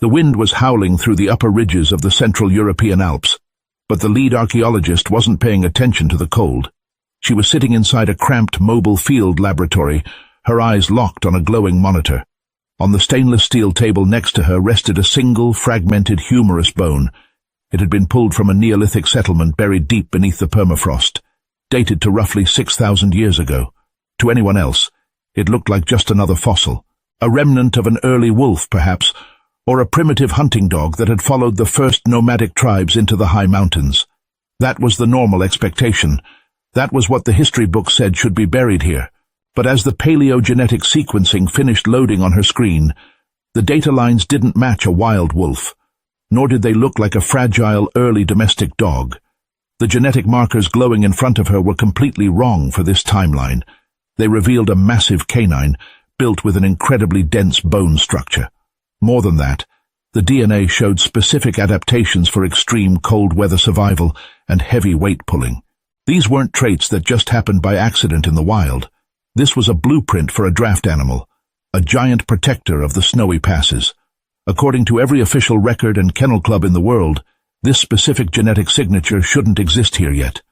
The wind was howling through the upper ridges of the Central European Alps, but the lead archaeologist wasn't paying attention to the cold. She was sitting inside a cramped mobile field laboratory, her eyes locked on a glowing monitor. On the stainless steel table next to her rested a single, fragmented humerus bone. It had been pulled from a Neolithic settlement buried deep beneath the permafrost, dated to roughly 6,000 years ago. To anyone else, it looked like just another fossil, a remnant of an early wolf, perhaps, or a primitive hunting dog that had followed the first nomadic tribes into the high mountains. That was the normal expectation. That was what the history book said should be buried here. But as the paleogenetic sequencing finished loading on her screen, the data lines didn't match a wild wolf, nor did they look like a fragile early domestic dog. The genetic markers glowing in front of her were completely wrong for this timeline. They revealed a massive canine, built with an incredibly dense bone structure. More than that, the DNA showed specific adaptations for extreme cold weather survival and heavy weight pulling. These weren't traits that just happened by accident in the wild. This was a blueprint for a draft animal, a giant protector of the snowy passes. According to every official record and kennel club in the world, this specific genetic signature shouldn't exist here yet.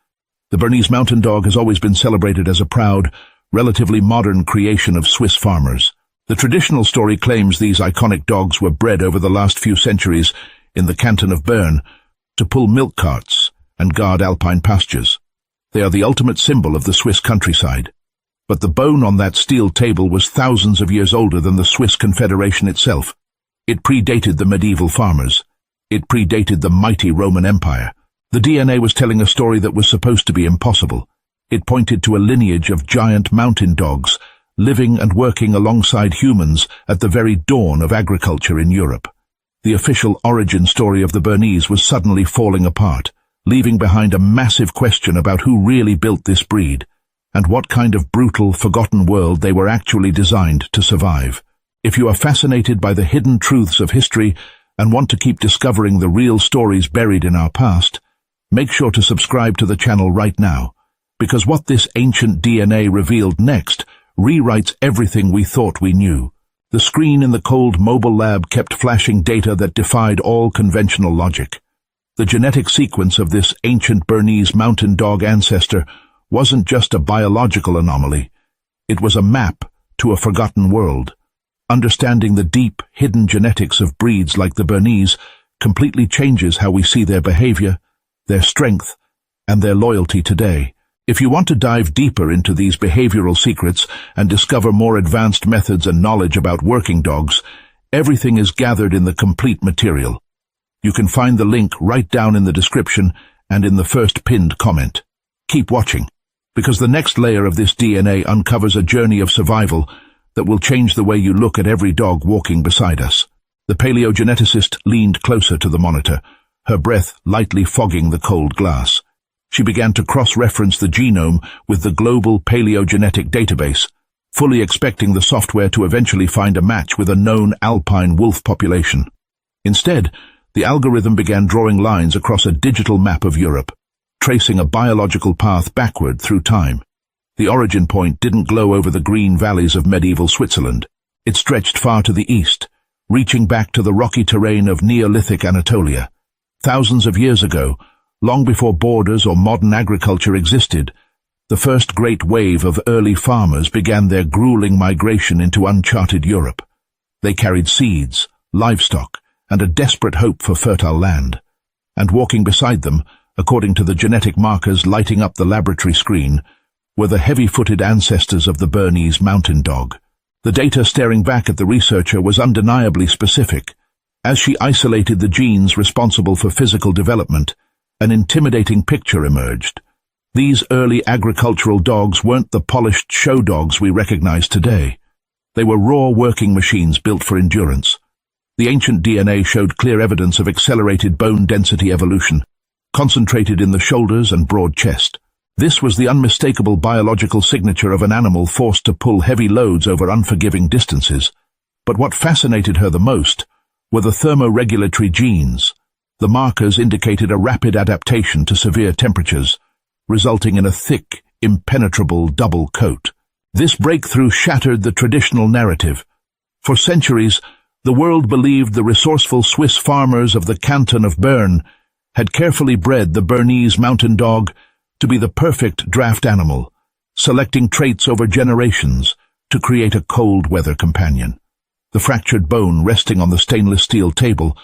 The Bernese mountain dog has always been celebrated as a proud, relatively modern creation of Swiss farmers. The traditional story claims these iconic dogs were bred over the last few centuries in the canton of Bern to pull milk carts and guard alpine pastures. They are the ultimate symbol of the Swiss countryside. But the bone on that steel table was thousands of years older than the Swiss Confederation itself. It predated the medieval farmers. It predated the mighty Roman Empire. The DNA was telling a story that was supposed to be impossible. It pointed to a lineage of giant mountain dogs, living and working alongside humans at the very dawn of agriculture in Europe. The official origin story of the Bernese was suddenly falling apart, leaving behind a massive question about who really built this breed, and what kind of brutal, forgotten world they were actually designed to survive. If you are fascinated by the hidden truths of history and want to keep discovering the real stories buried in our past, make sure to subscribe to the channel right now, because what this ancient DNA revealed next rewrites everything we thought we knew. The screen in the cold mobile lab kept flashing data that defied all conventional logic. The genetic sequence of this ancient Bernese mountain dog ancestor wasn't just a biological anomaly. It was a map to a forgotten world. Understanding the deep, hidden genetics of breeds like the Bernese completely changes how we see their behavior, their strength, and their loyalty today. If you want to dive deeper into these behavioral secrets and discover more advanced methods and knowledge about working dogs, everything is gathered in the complete material. You can find the link right down in the description and in the first pinned comment. Keep watching, because the next layer of this DNA uncovers a journey of survival that will change the way you look at every dog walking beside us. The paleogeneticist leaned closer to the monitor, her breath lightly fogging the cold glass. She began to cross-reference the genome with the global paleogenetic database, fully expecting the software to eventually find a match with a known alpine wolf population. Instead, the algorithm began drawing lines across a digital map of Europe, tracing a biological path backward through time. The origin point didn't glow over the green valleys of medieval Switzerland. It stretched far to the east, reaching back to the rocky terrain of Neolithic Anatolia. Thousands of years ago, long before borders or modern agriculture existed, the first great wave of early farmers began their grueling migration into uncharted Europe. They carried seeds, livestock, and a desperate hope for fertile land. And walking beside them, according to the genetic markers lighting up the laboratory screen, were the heavy-footed ancestors of the Bernese mountain dog. The data staring back at the researcher was undeniably specific. As she isolated the genes responsible for physical development, an intimidating picture emerged. These early agricultural dogs weren't the polished show dogs we recognize today. They were raw working machines built for endurance. The ancient DNA showed clear evidence of accelerated bone density evolution, concentrated in the shoulders and broad chest. This was the unmistakable biological signature of an animal forced to pull heavy loads over unforgiving distances. But what fascinated her the most were the thermoregulatory genes. The markers indicated a rapid adaptation to severe temperatures, resulting in a thick, impenetrable double coat. This breakthrough shattered the traditional narrative. For centuries, The world believed the resourceful Swiss farmers of the canton of Bern had carefully bred the Bernese mountain dog to be the perfect draft animal, selecting traits over generations to create a cold-weather companion. The fractured bone resting on the stainless steel table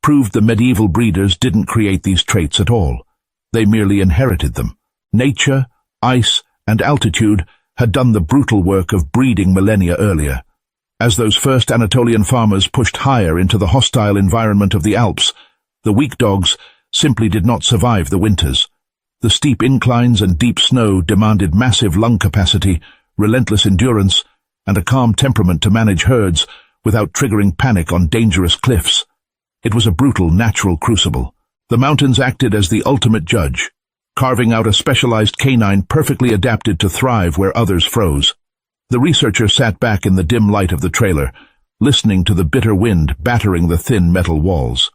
proved the medieval breeders didn't create these traits at all. They merely inherited them. Nature, ice, and altitude had done the brutal work of breeding millennia earlier. As those first Anatolian farmers pushed higher into the hostile environment of the Alps, the weak dogs simply did not survive the winters. The steep inclines and deep snow demanded massive lung capacity, relentless endurance, and a calm temperament to manage herds without triggering panic on dangerous cliffs. It was a brutal natural crucible. The mountains acted as the ultimate judge, carving out a specialized canine perfectly adapted to thrive where others froze. The researcher sat back in the dim light of the trailer, listening to the bitter wind battering the thin metal walls.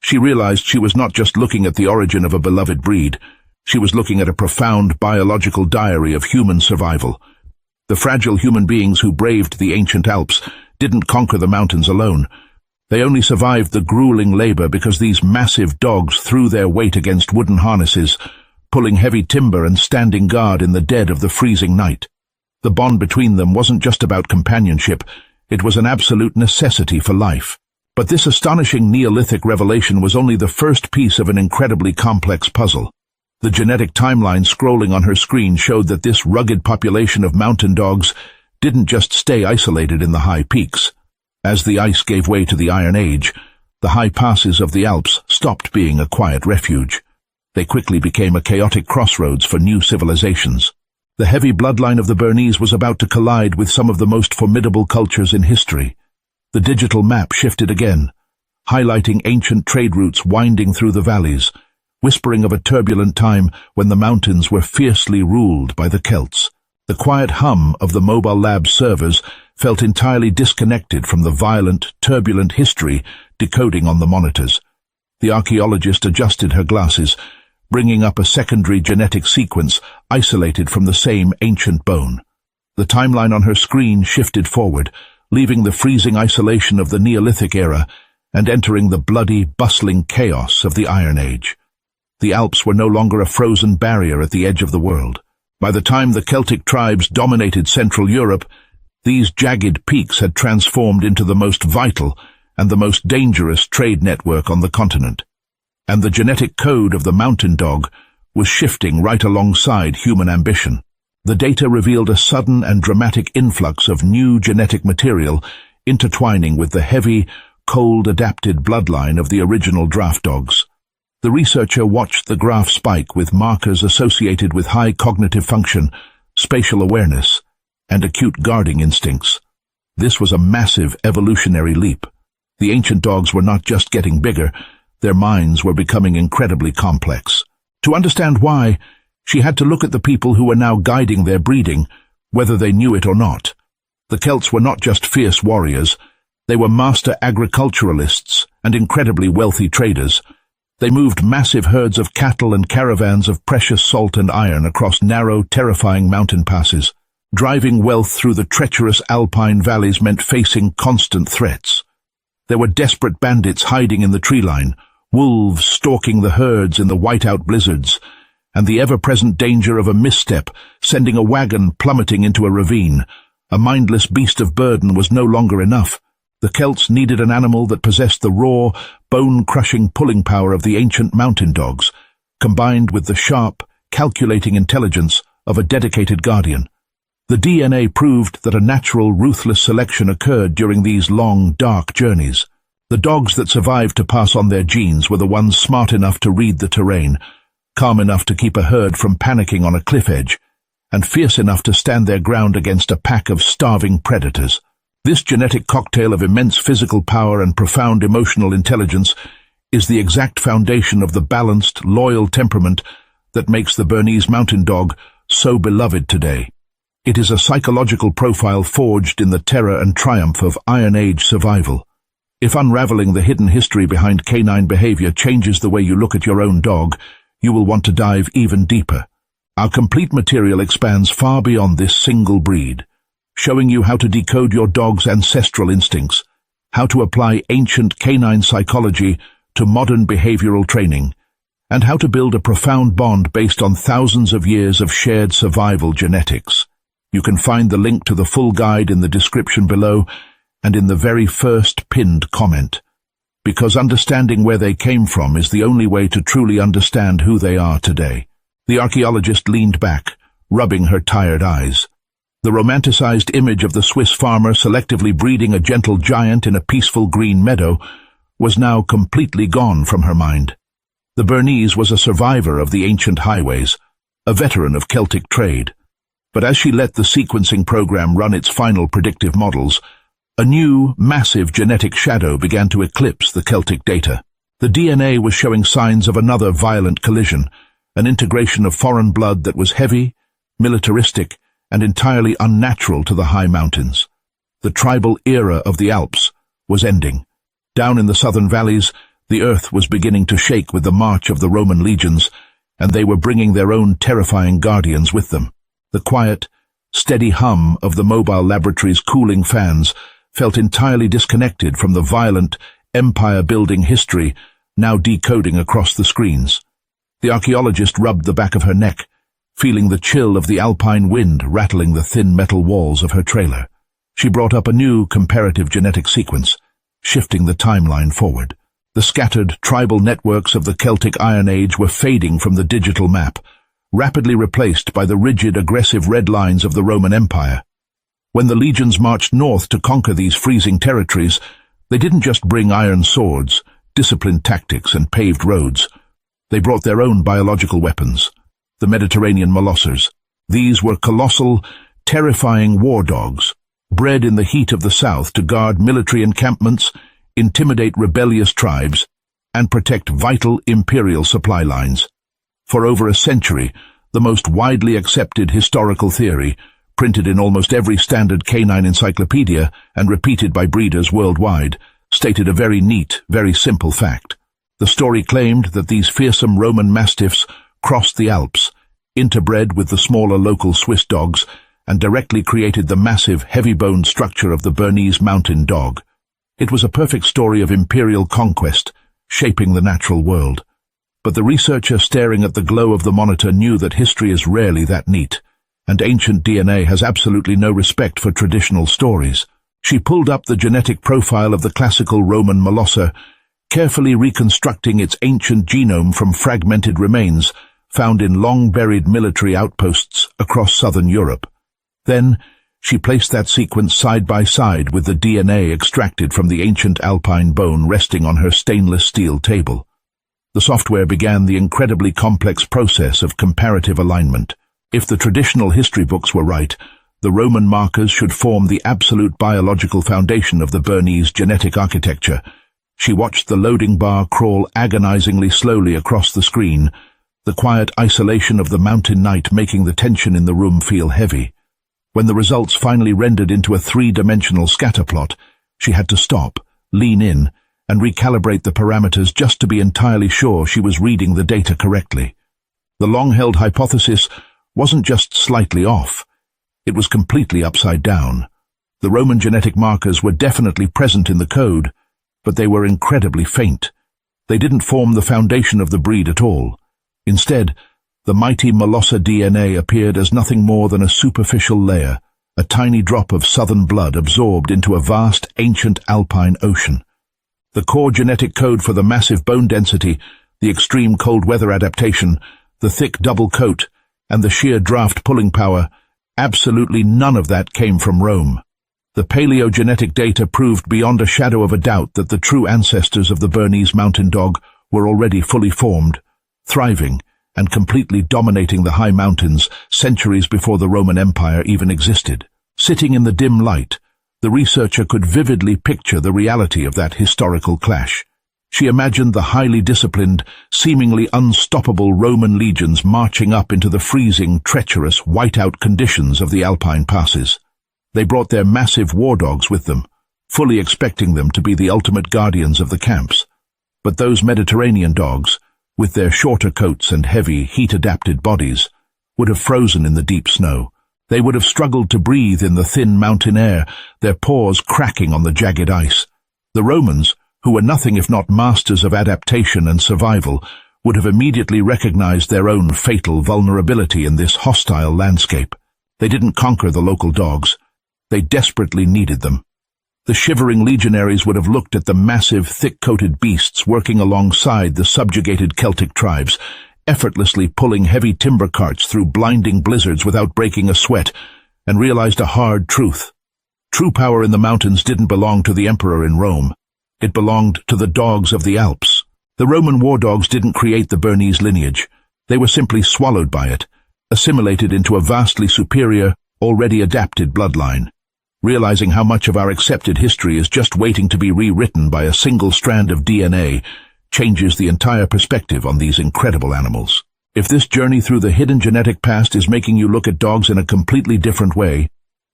She realized she was not just looking at the origin of a beloved breed. She was looking at a profound biological diary of human survival. The fragile human beings who braved the ancient Alps didn't conquer the mountains alone. They only survived the grueling labor because these massive dogs threw their weight against wooden harnesses, pulling heavy timber and standing guard in the dead of the freezing night. The bond between them wasn't just about companionship, it was an absolute necessity for life. But this astonishing Neolithic revelation was only the first piece of an incredibly complex puzzle. The genetic timeline scrolling on her screen showed that this rugged population of mountain dogs didn't just stay isolated in the high peaks. As the ice gave way to the Iron Age, the high passes of the Alps stopped being a quiet refuge. They quickly became a chaotic crossroads for new civilizations. The heavy bloodline of the Bernese was about to collide with some of the most formidable cultures in history. The digital map shifted again, highlighting ancient trade routes winding through the valleys, whispering of a turbulent time when the mountains were fiercely ruled by the Celts. The quiet hum of the mobile lab servers felt entirely disconnected from the violent, turbulent history decoding on the monitors. The archaeologist adjusted her glasses, bringing up a secondary genetic sequence isolated from the same ancient bone. The timeline on her screen shifted forward, leaving the freezing isolation of the Neolithic era and entering the bloody, bustling chaos of the Iron Age. The Alps were no longer a frozen barrier at the edge of the world. By the time the Celtic tribes dominated Central Europe, these jagged peaks had transformed into the most vital and the most dangerous trade network on the continent. And the genetic code of the mountain dog was shifting right alongside human ambition. The data revealed a sudden and dramatic influx of new genetic material intertwining with the heavy, cold-adapted bloodline of the original draft dogs. The researcher watched the graph spike with markers associated with high cognitive function, spatial awareness, and acute guarding instincts. This was a massive evolutionary leap. The ancient dogs were not just getting bigger, their minds were becoming incredibly complex. To understand why, she had to look at the people who were now guiding their breeding, whether they knew it or not. The Celts were not just fierce warriors, they were master agriculturalists and incredibly wealthy traders. They moved massive herds of cattle and caravans of precious salt and iron across narrow, terrifying mountain passes. Driving wealth through the treacherous alpine valleys meant facing constant threats. There were desperate bandits hiding in the tree line, wolves stalking the herds in the whiteout blizzards, and the ever-present danger of a misstep, sending a wagon plummeting into a ravine. A mindless beast of burden was no longer enough. The Celts needed an animal that possessed the raw, bone-crushing pulling power of the ancient mountain dogs, combined with the sharp, calculating intelligence of a dedicated guardian. The DNA proved that a natural, ruthless selection occurred during these long, dark journeys. The dogs that survived to pass on their genes were the ones smart enough to read the terrain, calm enough to keep a herd from panicking on a cliff edge, and fierce enough to stand their ground against a pack of starving predators. This genetic cocktail of immense physical power and profound emotional intelligence is the exact foundation of the balanced, loyal temperament that makes the Bernese mountain dog so beloved today. It is a psychological profile forged in the terror and triumph of Iron Age survival. If unraveling the hidden history behind canine behavior changes the way you look at your own dog, you will want to dive even deeper. Our complete material expands far beyond this single breed, showing you how to decode your dog's ancestral instincts, how to apply ancient canine psychology to modern behavioral training, and how to build a profound bond based on thousands of years of shared survival genetics. You can find the link to the full guide in the description below and in the very first pinned comment, because understanding where they came from is the only way to truly understand who they are today. The archaeologist leaned back, rubbing her tired eyes. The romanticized image of the Swiss farmer selectively breeding a gentle giant in a peaceful green meadow was now completely gone from her mind. The Bernese was a survivor of the ancient highways, a veteran of Celtic trade. But as she let the sequencing program run its final predictive models, a new, massive genetic shadow began to eclipse the Celtic data. The DNA was showing signs of another violent collision, an integration of foreign blood that was heavy, militaristic, and entirely unnatural to the high mountains. The tribal era of the Alps was ending. Down in the southern valleys, the earth was beginning to shake with the march of the Roman legions, and they were bringing their own terrifying guardians with them. The quiet, steady hum of the mobile laboratory's cooling fans felt entirely disconnected from the violent, empire-building history now decoding across the screens. The archaeologist rubbed the back of her neck, feeling the chill of the alpine wind rattling the thin metal walls of her trailer. She brought up a new comparative genetic sequence, shifting the timeline forward. The scattered tribal networks of the Celtic Iron Age were fading from the digital map, rapidly replaced by the rigid, aggressive red lines of the Roman Empire. When the legions marched north to conquer these freezing territories, they didn't just bring iron swords, disciplined tactics, and paved roads. They brought their own biological weapons, the Mediterranean molossers. These were colossal, terrifying war dogs, bred in the heat of the south to guard military encampments, intimidate rebellious tribes, and protect vital imperial supply lines. For over a century, the most widely accepted historical theory, printed in almost every standard canine encyclopedia and repeated by breeders worldwide, stated a very neat, very simple fact. The story claimed that these fearsome Roman mastiffs crossed the Alps, interbred with the smaller local Swiss dogs, and directly created the massive, heavy-boned structure of the Bernese mountain dog. It was a perfect story of imperial conquest, shaping the natural world. But the researcher staring at the glow of the monitor knew that history is rarely that neat, and ancient DNA has absolutely no respect for traditional stories. She pulled up the genetic profile of the classical Roman molosser, carefully reconstructing its ancient genome from fragmented remains found in long-buried military outposts across southern Europe. Then, she placed that sequence side by side with the DNA extracted from the ancient alpine bone resting on her stainless steel table. The software began the incredibly complex process of comparative alignment. If the traditional history books were right, the Roman markers should form the absolute biological foundation of the Bernese genetic architecture. She watched the loading bar crawl agonizingly slowly across the screen, the quiet isolation of the mountain night making the tension in the room feel heavy. When the results finally rendered into a three-dimensional scatterplot, she had to stop, lean in, and recalibrate the parameters just to be entirely sure she was reading the data correctly. The long-held hypothesis wasn't just slightly off. It was completely upside down. The Roman genetic markers were definitely present in the code, but they were incredibly faint. They didn't form the foundation of the breed at all. Instead, the mighty molosser DNA appeared as nothing more than a superficial layer, a tiny drop of southern blood absorbed into a vast, ancient alpine ocean. The core genetic code for the massive bone density, the extreme cold weather adaptation, the thick double coat, and the sheer draft pulling power, absolutely none of that came from Rome. The paleogenetic data proved beyond a shadow of a doubt that the true ancestors of the Bernese mountain dog were already fully formed, thriving, and completely dominating the high mountains centuries before the Roman Empire even existed. Sitting in the dim light, the researcher could vividly picture the reality of that historical clash. She imagined the highly disciplined, seemingly unstoppable Roman legions marching up into the freezing, treacherous, whiteout conditions of the Alpine passes. They brought their massive war dogs with them, fully expecting them to be the ultimate guardians of the camps. But those Mediterranean dogs, with their shorter coats and heavy, heat-adapted bodies, would have frozen in the deep snow. They would have struggled to breathe in the thin mountain air, their paws cracking on the jagged ice. The Romans, who were nothing if not masters of adaptation and survival, would have immediately recognized their own fatal vulnerability in this hostile landscape. They didn't conquer the local dogs. They desperately needed them. The shivering legionaries would have looked at the massive, thick-coated beasts working alongside the subjugated Celtic tribes, effortlessly pulling heavy timber carts through blinding blizzards without breaking a sweat, and realized a hard truth. True power in the mountains didn't belong to the emperor in Rome. It belonged to the dogs of the Alps. The Roman war dogs didn't create the Bernese lineage. They were simply swallowed by it, assimilated into a vastly superior, already adapted bloodline. Realizing how much of our accepted history is just waiting to be rewritten by a single strand of DNA changes the entire perspective on these incredible animals. If this journey through the hidden genetic past is making you look at dogs in a completely different way,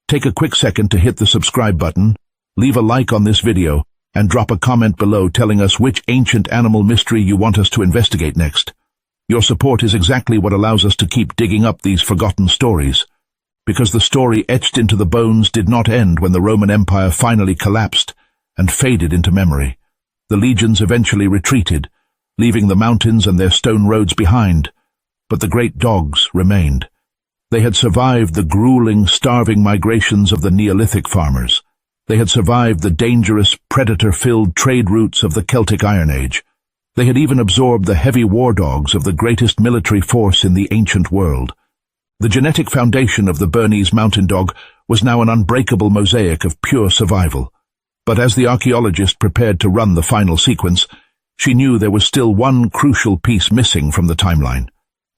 take a quick second to hit the subscribe button, leave a like on this video, and drop a comment below telling us which ancient animal mystery you want us to investigate next. Your support is exactly what allows us to keep digging up these forgotten stories. Because the story etched into the bones did not end when the Roman Empire finally collapsed and faded into memory. The legions eventually retreated, leaving the mountains and their stone roads behind, but the great dogs remained. They had survived the grueling, starving migrations of the Neolithic farmers. They had survived the dangerous, predator-filled trade routes of the Celtic Iron Age. They had even absorbed the heavy war dogs of the greatest military force in the ancient world. The genetic foundation of the Bernese mountain dog was now an unbreakable mosaic of pure survival. But as the archaeologist prepared to run the final sequence, she knew there was still one crucial piece missing from the timeline.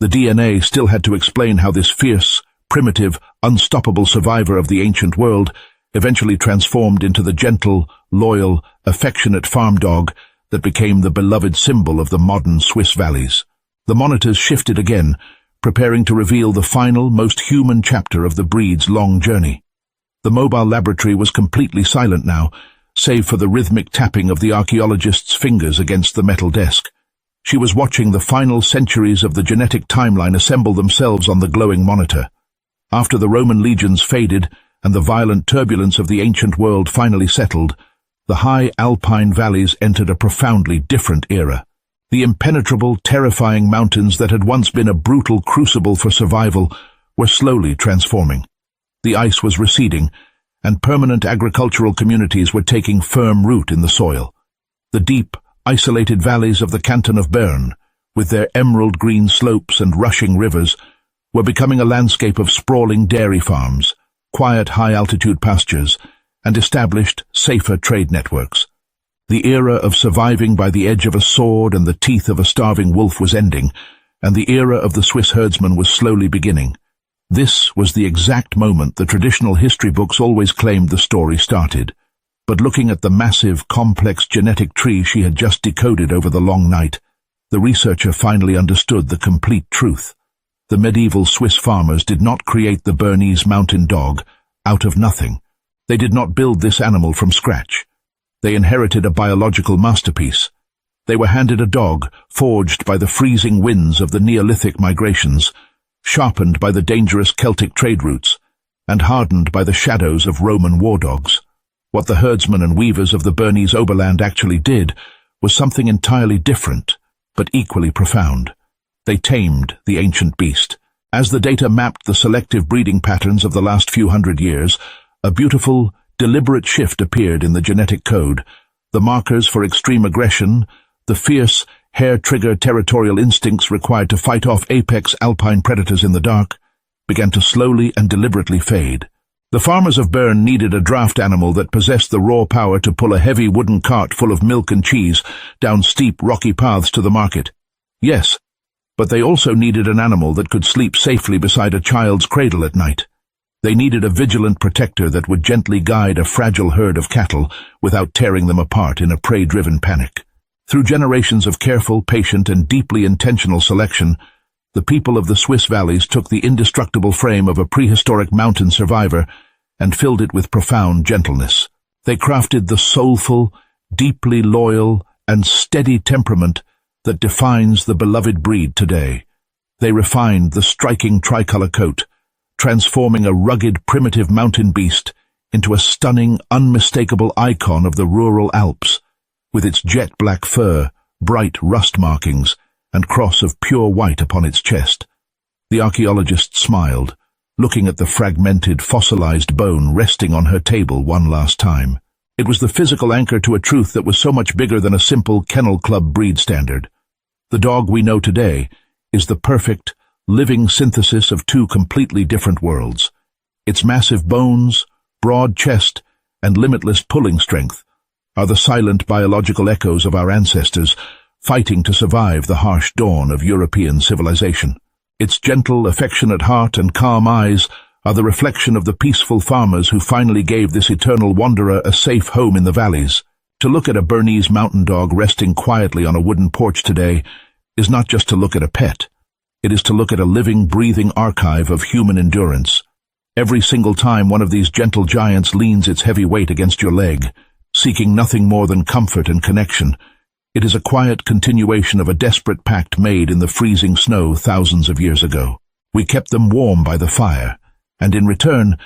The DNA still had to explain how this fierce, primitive, unstoppable survivor of the ancient world eventually transformed into the gentle, loyal, affectionate farm dog that became the beloved symbol of the modern Swiss valleys. The monitors shifted again, preparing to reveal the final, most human chapter of the breed's long journey. The mobile laboratory was completely silent now, save for the rhythmic tapping of the archaeologist's fingers against the metal desk. She was watching the final centuries of the genetic timeline assemble themselves on the glowing monitor. After the Roman legions faded and the violent turbulence of the ancient world finally settled, the high alpine valleys entered a profoundly different era. The impenetrable, terrifying mountains that had once been a brutal crucible for survival were slowly transforming. The ice was receding, and permanent agricultural communities were taking firm root in the soil. The deep, isolated valleys of the canton of Bern, with their emerald-green slopes and rushing rivers, were becoming a landscape of sprawling dairy farms, quiet high-altitude pastures, and established, safer trade networks. The era of surviving by the edge of a sword and the teeth of a starving wolf was ending, and the era of the Swiss herdsman was slowly beginning. This was the exact moment the traditional history books always claimed the story started. But looking at the massive, complex genetic tree she had just decoded over the long night, the researcher finally understood the complete truth. The medieval Swiss farmers did not create the Bernese mountain dog out of nothing. They did not build this animal from scratch. They inherited a biological masterpiece. They were handed a dog forged by the freezing winds of the Neolithic migrations, sharpened by the dangerous Celtic trade routes, and hardened by the shadows of Roman war dogs. What the herdsmen and weavers of the Bernese Oberland actually did was something entirely different, but equally profound. They tamed the ancient beast. As the data mapped the selective breeding patterns of the last few hundred years, a beautiful, deliberate shift appeared in the genetic code. The markers for extreme aggression, the fierce, hair-trigger territorial instincts required to fight off apex alpine predators in the dark, began to slowly and deliberately fade. The farmers of Bern needed a draft animal that possessed the raw power to pull a heavy wooden cart full of milk and cheese down steep, rocky paths to the market. Yes, but they also needed an animal that could sleep safely beside a child's cradle at night. They needed a vigilant protector that would gently guide a fragile herd of cattle without tearing them apart in a prey-driven panic. Through generations of careful, patient, and deeply intentional selection, the people of the Swiss valleys took the indestructible frame of a prehistoric mountain survivor and filled it with profound gentleness. They crafted the soulful, deeply loyal, and steady temperament that defines the beloved breed today. They refined the striking tricolor coat, transforming a rugged, primitive mountain beast into a stunning, unmistakable icon of the rural Alps, with its jet-black fur, bright rust markings, and cross of pure white upon its chest. The archaeologist smiled, looking at the fragmented, fossilized bone resting on her table one last time. It was the physical anchor to a truth that was so much bigger than a simple kennel club breed standard. The dog we know today is the perfect, living synthesis of two completely different worlds. Its massive bones, broad chest, and limitless pulling strength are the silent biological echoes of our ancestors fighting to survive the harsh dawn of European civilization. Its gentle, affectionate heart and calm eyes are the reflection of the peaceful farmers who finally gave this eternal wanderer a safe home in the valleys. To look at a Bernese mountain dog resting quietly on a wooden porch today is not just to look at a pet. It is to look at a living, breathing archive of human endurance. Every single time one of these gentle giants leans its heavy weight against your leg, seeking nothing more than comfort and connection, it is a quiet continuation of a desperate pact made in the freezing snow thousands of years ago. We kept them warm by the fire, and in return,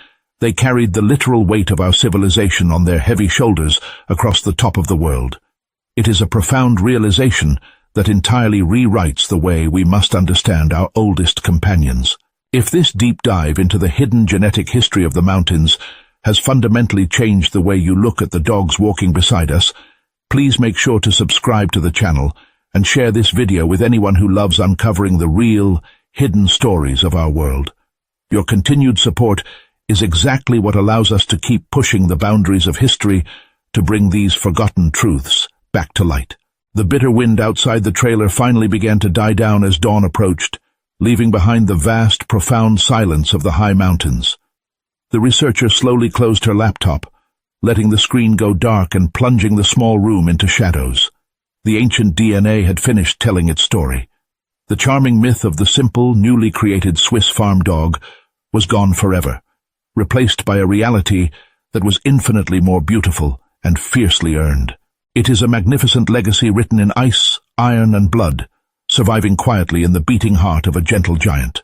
they carried the literal weight of our civilization on their heavy shoulders across the top of the world. It is a profound realization that entirely rewrites the way we must understand our oldest companions. If this deep dive into the hidden genetic history of the mountains has fundamentally changed the way you look at the dogs walking beside us, please make sure to subscribe to the channel and share this video with anyone who loves uncovering the real, hidden stories of our world. Your continued support is exactly what allows us to keep pushing the boundaries of history to bring these forgotten truths back to light. The bitter wind outside the trailer finally began to die down as dawn approached, leaving behind the vast, profound silence of the high mountains. The researcher slowly closed her laptop, letting the screen go dark and plunging the small room into shadows. The ancient DNA had finished telling its story. The charming myth of the simple, newly created Swiss farm dog was gone forever, replaced by a reality that was infinitely more beautiful and fiercely earned. It is a magnificent legacy written in ice, iron, and blood, surviving quietly in the beating heart of a gentle giant.